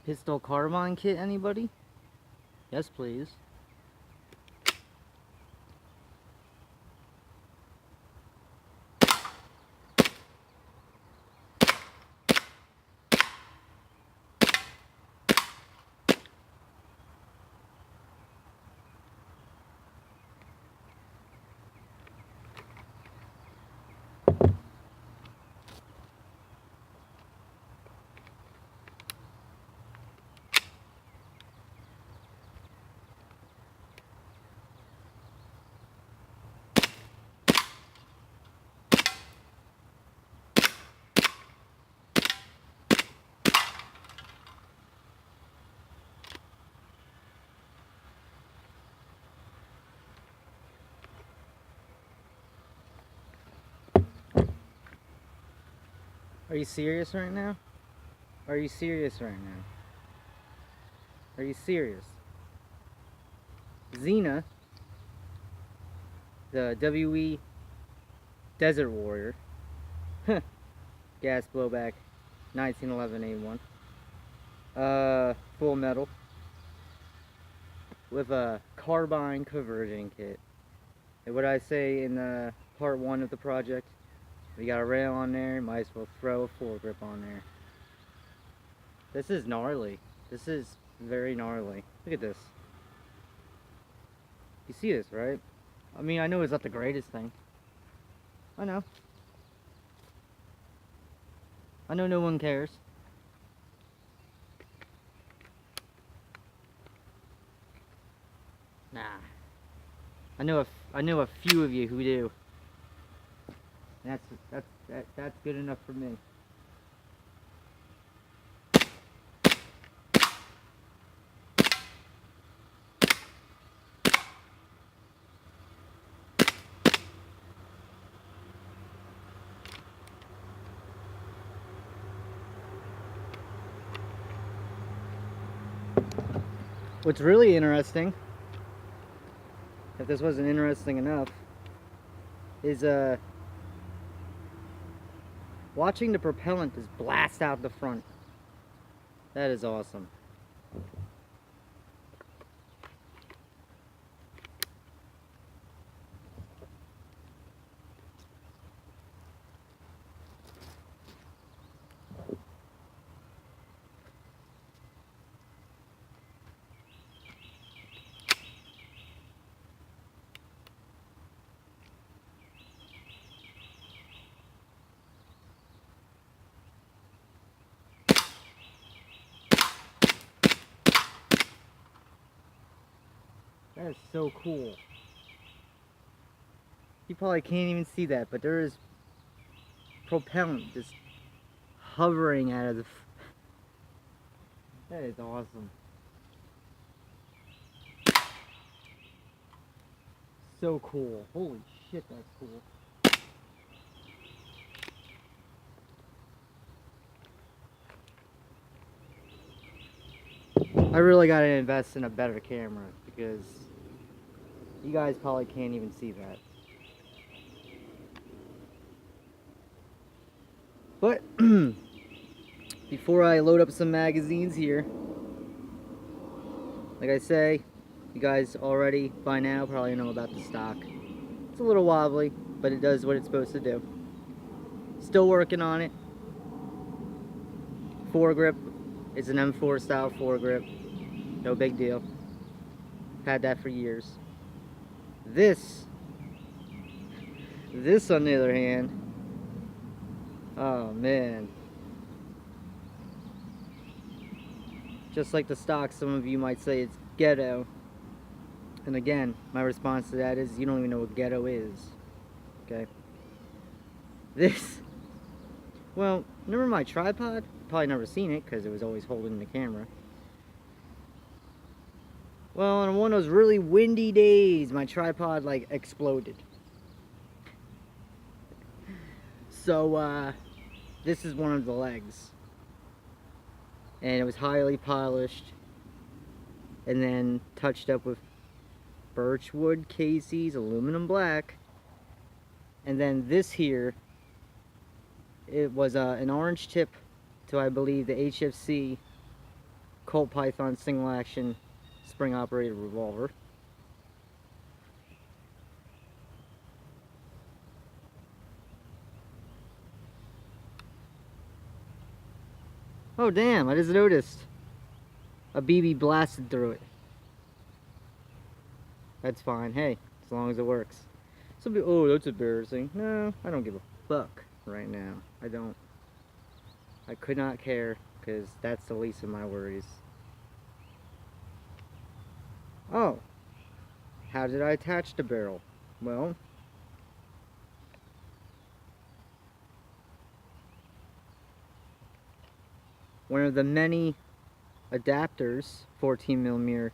Pistol Carbine Kit, anybody? Yes, please. Are you serious right now? Are you serious right now? Are you serious? Xena, the WE Desert Warrior, gas blowback, 1911 A1, full metal, with a carbine conversion kit. And what I say in part 1 of the project, we got a rail on there, might as well throw a foregrip on there. This is gnarly. This is very gnarly. Look at this. You see this, right? I mean, I know it's not the greatest thing. I know. I know no one cares. Nah. I know a few of you who do. And that's good enough for me. What's really interesting, if this wasn't interesting enough, is watching the propellant just blast out the front. That is awesome. That is so cool. You probably can't even see that, but there is propellant just hovering out of the... That is awesome. So cool. Holy shit, that's cool. I really gotta invest in a better camera because you guys probably can't even see that. But before I load up some magazines here, like I say, you guys already by now probably know about the stock. It's a little wobbly, but it does what it's supposed to do. Still working on it. Foregrip is an M4 style foregrip. No big deal. Had that for years. This on the other hand, oh man. Just like the stock, some of you might say it's ghetto. And again, my response to that is you don't even know what ghetto is. Okay? This, well, remember my tripod? Probably never seen it because it was always holding the camera. Well, on one of those really windy days, my tripod like exploded. So, this is one of the legs. And it was highly polished and then touched up with birchwood Casey's aluminum black. And then this here, it was an orange tip to, I believe, the HFC Colt Python single action spring operated revolver. Oh damn, I just noticed a BB blasted through it. That's fine, hey, as long as it works. Somebody, oh, that's embarrassing. No, I don't give a fuck right now. I don't. I could not care, because that's the least of my worries. Oh, how did I attach the barrel? Well, one of the many adapters, 14mm,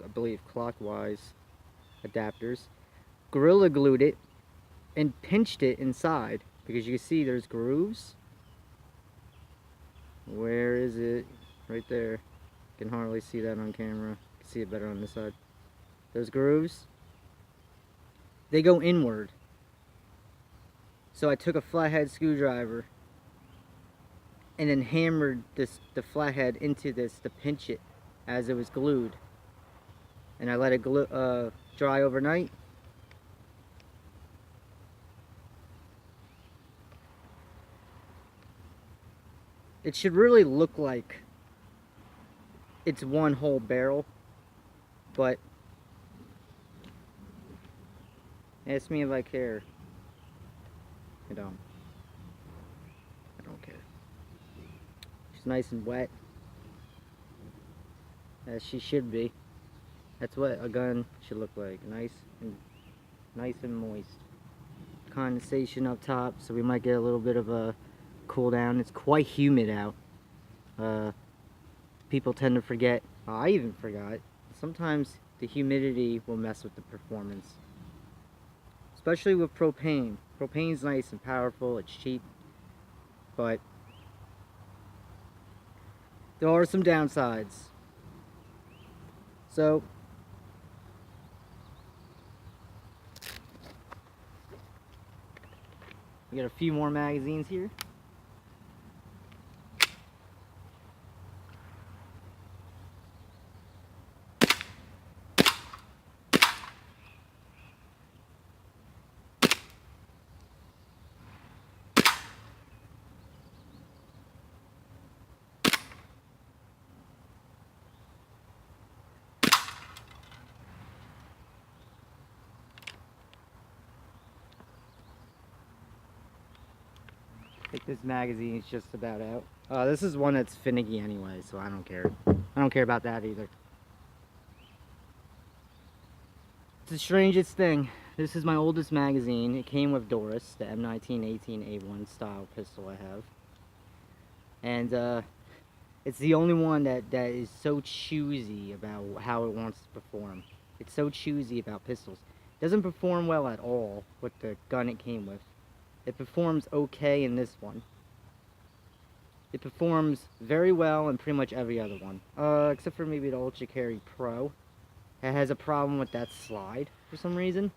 I believe clockwise adapters, Gorilla Glued it and pinched it inside, because you can see there's grooves. Where is it? Right there. Can hardly see that on camera. You can see it better on this side. Those grooves, they go inward. So I took a flathead screwdriver and then hammered the flathead into this to pinch it as it was glued. And I let it dry overnight. It should really look like it's one whole barrel, but ask me if I care. I don't. I don't care. She's nice and wet, as she should be. That's what a gun should look like. Nice and moist. Condensation up top, so we might get a little bit of a cool down. It's quite humid out. People tend to forget. I even forgot. Sometimes the humidity will mess with the performance, especially with propane. Propane's nice and powerful. It's cheap, but there are some downsides. So we got a few more magazines here. I think this magazine is just about out. This is one that's finicky anyway, so I don't care. I don't care about that either. It's the strangest thing. This is my oldest magazine. It came with Doris, the M1918A1 style pistol I have. And it's the only one that is so choosy about how it wants to perform. It's so choosy about pistols. It doesn't perform well at all with the gun it came with. It performs okay in this one. It performs very well in pretty much every other one. Except for maybe the Ultra Carry Pro. It has a problem with that slide for some reason.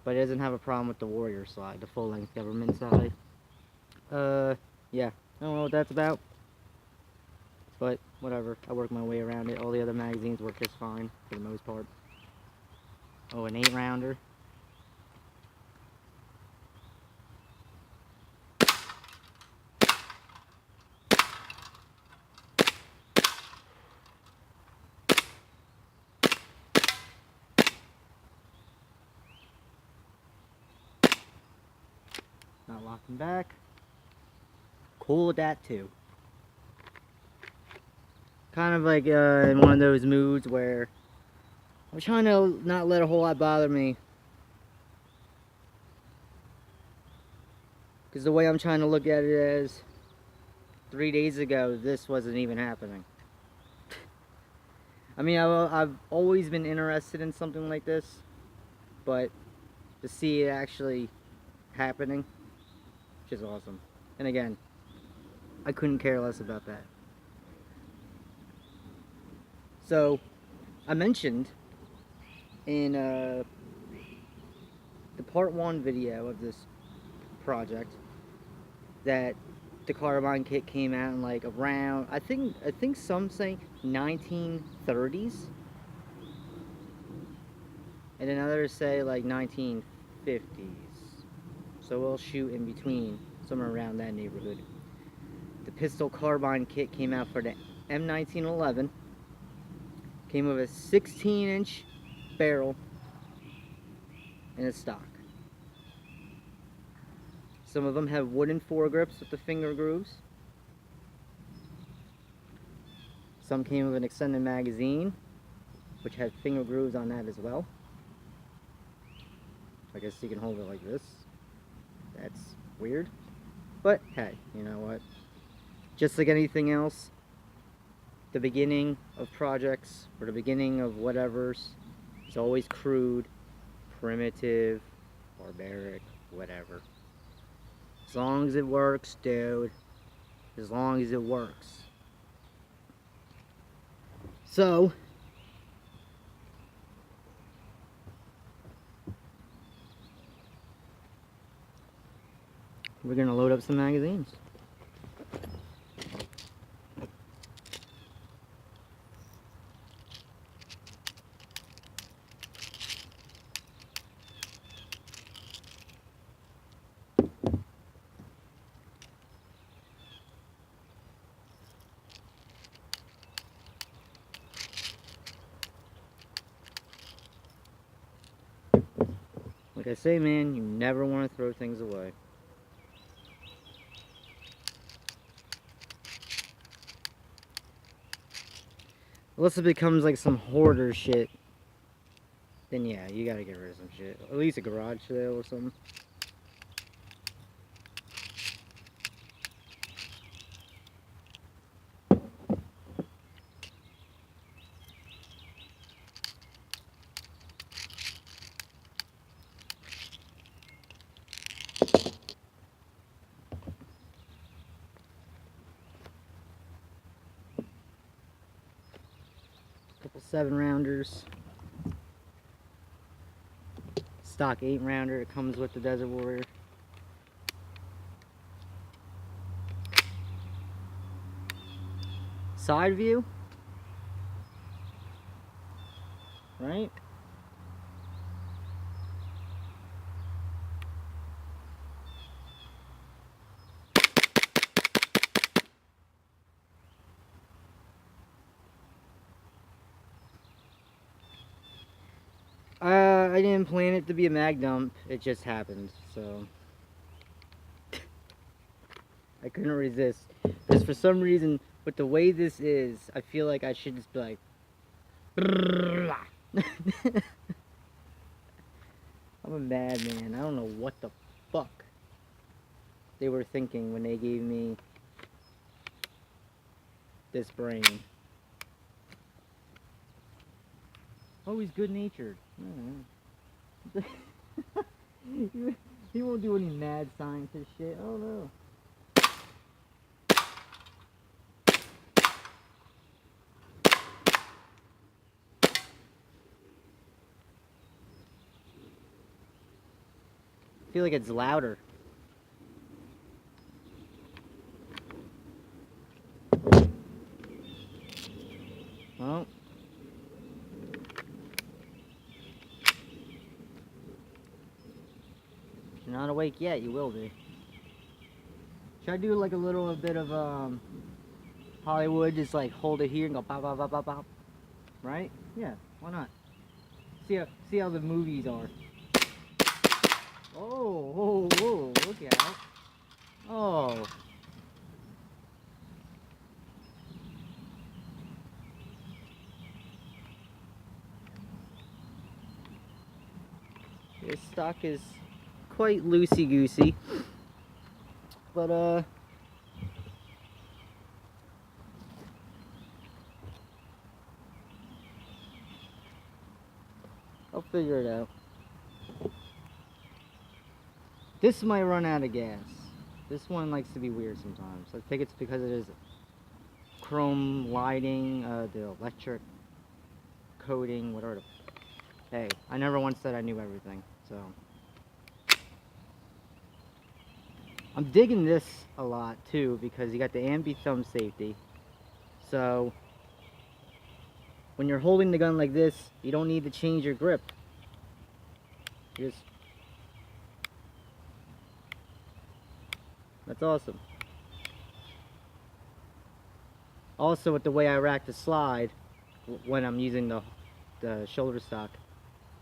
But it doesn't have a problem with the Warrior slide, the full-length government slide. Yeah. I don't know what that's about. But, whatever. I work my way around it. All the other magazines work just fine, for the most part. Oh, an 8-rounder. Not locking back. Cool with that too. Kind of like in one of those moods where I'm trying to not let a whole lot bother me. Because the way I'm trying to look at it is, 3 days ago this wasn't even happening. I mean, I've always been interested in something like this, but to see it actually happening, which is awesome. And again, I couldn't care less about that. So, I mentioned in the part 1 video of this project that the Carbine kit came out in like around, I think some say 1930s, and then others say like 1950s. So we'll shoot in between, somewhere around that neighborhood. The pistol Carbine kit came out for the M1911. Came with a 16-inch barrel and a stock. Some of them have wooden foregrips with the finger grooves. Some came with an extended magazine, which had finger grooves on that as well. I guess you can hold it like this. That's weird. But hey, you know what? Just like anything else, the beginning of projects or the beginning of whatever's is always crude, primitive, barbaric, whatever. As long as it works, dude. As long as it works. So, we're gonna load up some magazines. Like I say, man, you never want to throw things away. Unless it becomes like some hoarder shit, then yeah, you gotta get rid of some shit. At least a garage sale or something. Couple 7-rounders. Stock 8-rounder. It comes with the Desert Warrior. Side view. Right? I didn't plan it to be a mag dump. It just happened, so I couldn't resist. Because for some reason, with the way this is, I feel like I should just be like, I'm a madman. I don't know what the fuck they were thinking when they gave me this brain. Oh, he's good-natured. He won't do any mad scientist shit. Oh no. I feel like it's louder. Well. If you're not awake yet, you will be. Should I do like a little bit of Hollywood, just like hold it here and go pop pop pop pop pop? Right? Yeah, why not? See how the movies are. Oh, whoa, whoa, look out. Oh. This stock is quite loosey-goosey. But, I'll figure it out. This might run out of gas. This one likes to be weird sometimes. I think it's because it is chrome lighting, the electric coating, whatever. Hey, I never once said I knew everything, so. I'm digging this a lot too because you got the ambi thumb safety. So when you're holding the gun like this, you don't need to change your grip. You just, that's awesome. Also, with the way I rack the slide, when I'm using the shoulder stock,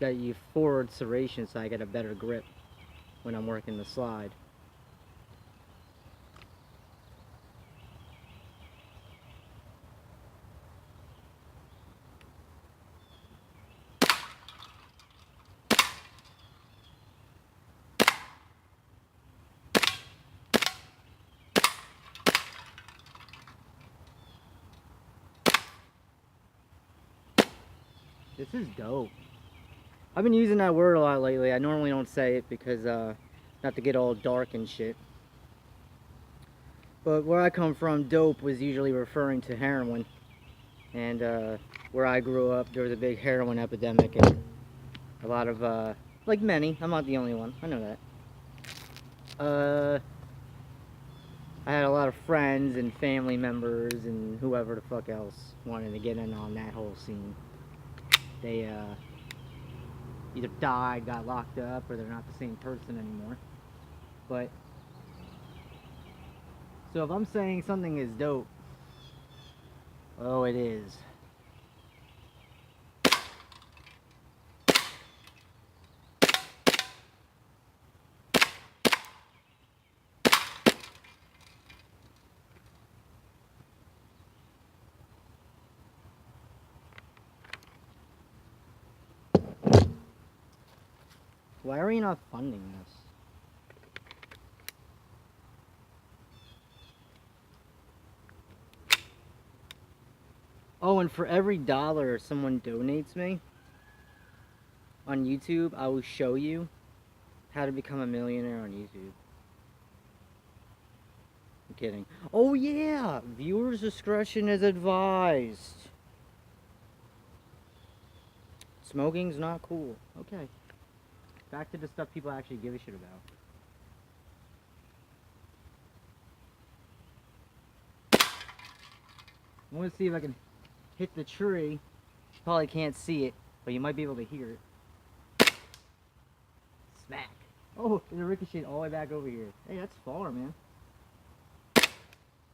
that you forward serration so I get a better grip when I'm working the slide. This is dope. I've been using that word a lot lately. I normally don't say it because not to get all dark and shit. But where I come from, dope was usually referring to heroin. And where I grew up, there was a big heroin epidemic, and a lot of, like many, I'm not the only one, I know that. I had a lot of friends and family members and whoever the fuck else wanted to get in on that whole scene. They either died, got locked up, or they're not the same person anymore. But, so if I'm saying something is dope, oh, it is. Why are you not funding this? Oh, and for every dollar someone donates me on YouTube, I will show you how to become a millionaire on YouTube. I'm kidding. Oh yeah! Viewers' discretion is advised. Smoking's not cool. Okay. Back to the stuff people actually give a shit about. I want to see if I can hit the tree. You probably can't see it, but you might be able to hear it. Smack. Oh, there's a ricochet all the way back over here. Hey, that's far, man.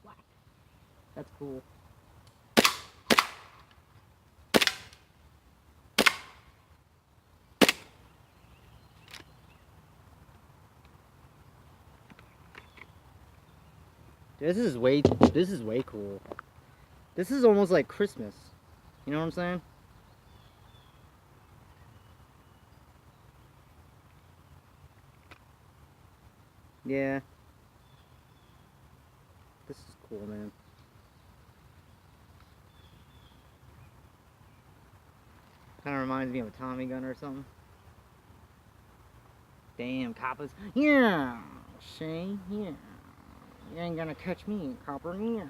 Whack. That's cool. This is way cool. This is almost like Christmas. You know what I'm saying? Yeah. This is cool, man. Kind of reminds me of a Tommy gun or something. Damn, coppers. Yeah. See? Yeah. You ain't gonna catch me, copper. Yeah.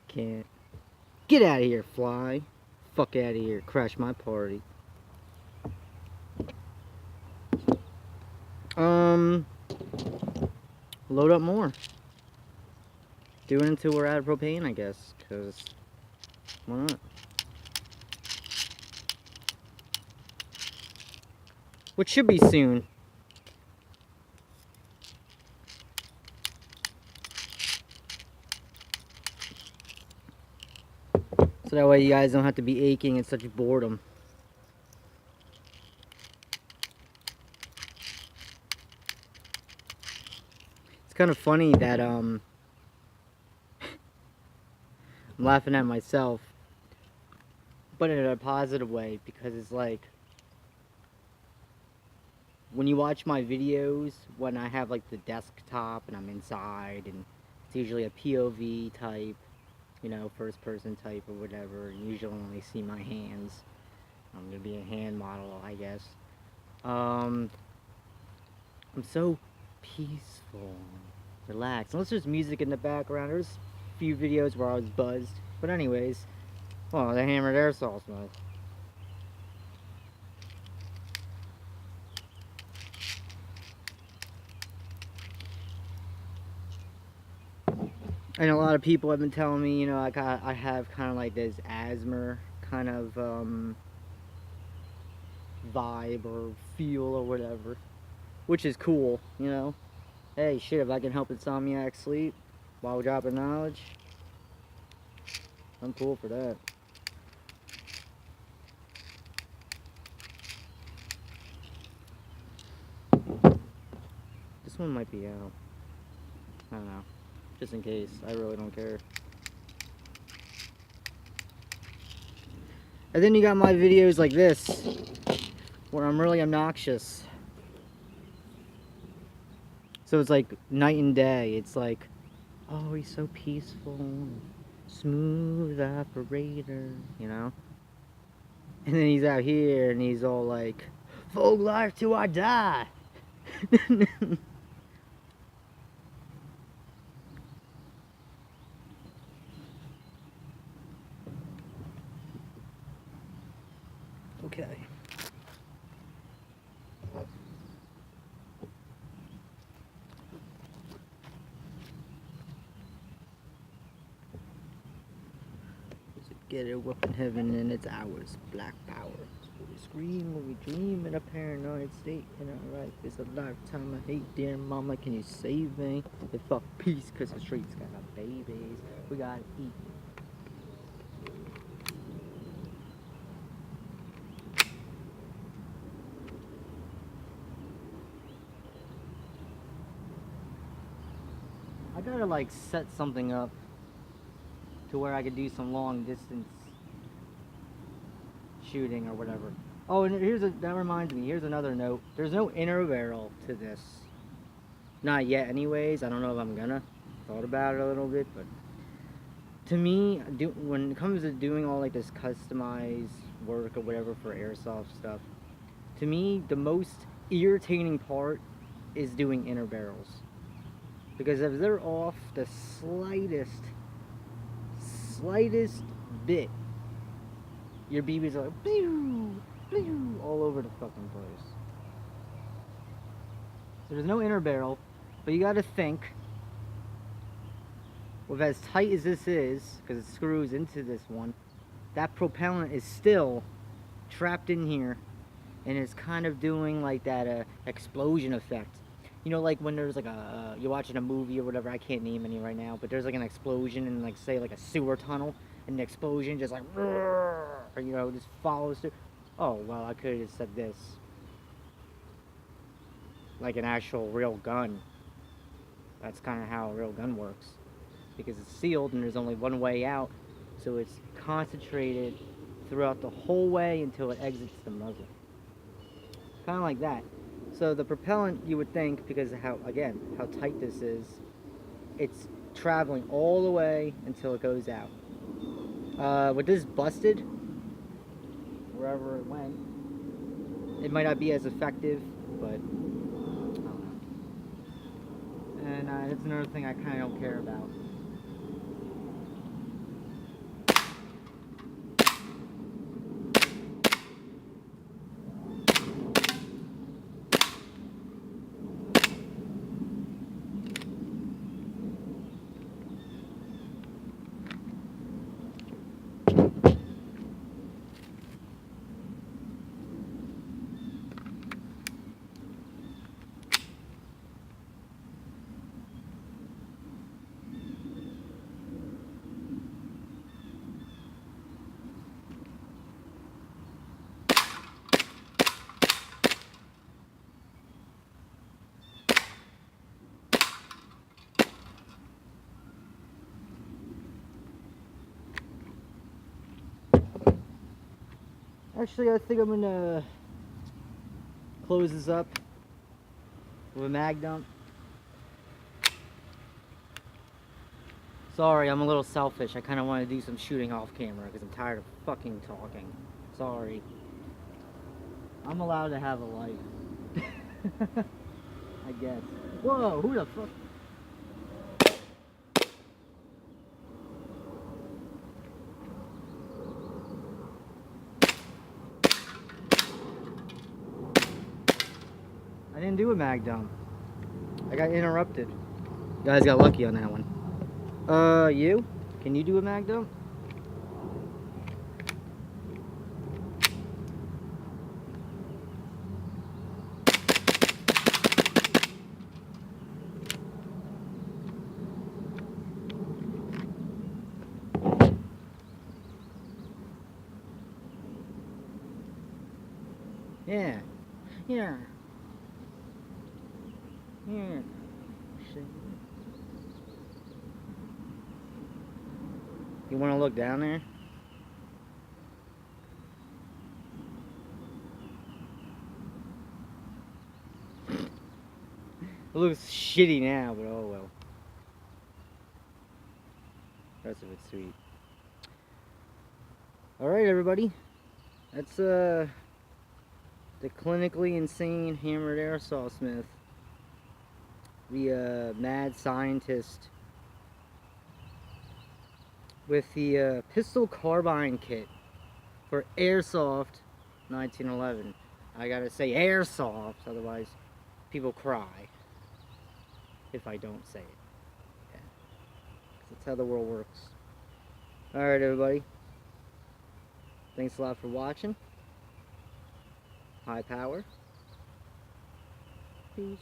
Can't. Get out of here, fly. Fuck out of here. Crash my party. Load up more. Do it until we're out of propane, I guess. Because, why not? Which should be soon. So that way you guys don't have to be aching in such boredom. It's kind of funny that I'm laughing at myself, but in a positive way, because it's like when you watch my videos when I have like the desktop and I'm inside, and it's usually a POV type, you know, first person type or whatever, and usually only see my hands. I'm gonna be a hand model, I guess. I'm so peaceful, relaxed. Unless there's music in the background. There's a few videos where I was buzzed, but anyways, Well, the hammered airsoft mode. And a lot of people have been telling me, you know, I have kind of like this asthma kind of vibe or feel or whatever, which is cool, you know. Hey, shit, if I can help insomniacs sleep while dropping knowledge, I'm cool for that. This one might be out. I don't know. Just in case. I really don't care. And then you got my videos like this, where I'm really obnoxious. So it's like night and day. It's like, oh, he's so peaceful, smooth operator, you know? And then he's out here and he's all like, full life till I die. Okay. Get it up in heaven and it's ours. Black power. We scream when we dream in a paranoid state. In our life is a lifetime of hate. Dear mama, can you save me? And fuck peace, cause the streets got our babies. We gotta eat. I gotta like set something up to where I could do some long distance shooting or whatever. Oh, and that reminds me, here's another note. There's no inner barrel to this. Not yet anyways. I don't know if I'm gonna. Thought about it a little bit, but to me, when it comes to doing all like this customized work or whatever for airsoft stuff, to me, the most irritating part is doing inner barrels. Because if they're off the slightest bit, your BBs are like, pew, pew, all over the fucking place. So there's no inner barrel, but you gotta think, with as tight as this is, because it screws into this one, that propellant is still trapped in here, and it's kind of doing like that explosion effect. You know, like when there's like you're watching a movie or whatever, I can't name any right now, but there's like an explosion in like, say, like a sewer tunnel, and the explosion just like, you know, just follows through. Oh, well, I could have just said this. Like an actual real gun. That's kind of how a real gun works. Because it's sealed and there's only one way out, so it's concentrated throughout the whole way until it exits the muzzle. Kind of like that. So the propellant, you would think, because of how tight this is, it's traveling all the way until it goes out. With this busted, wherever it went, it might not be as effective, but I don't know. And that's another thing I kind of don't care about. Actually, I think I'm gonna close this up with a mag dump. Sorry, I'm a little selfish. I kind of want to do some shooting off camera because I'm tired of fucking talking. Sorry. I'm allowed to have a life. I guess. Whoa, who the fuck? do a mag dump. I got interrupted. You guys got lucky on that one. You? Can you do a mag dump? Yeah. Yeah. Yeah. Shit. You want to look down there? It looks shitty now, but oh well. The rest of it's sweet. Alright, everybody. That's the clinically insane hammered airsoft smith. The mad scientist with the pistol carbine kit for Airsoft 1911. I gotta say Airsoft, otherwise people cry if I don't say it. Yeah. That's how the world works. Alright, everybody. Thanks a lot for watching. High power. Peace.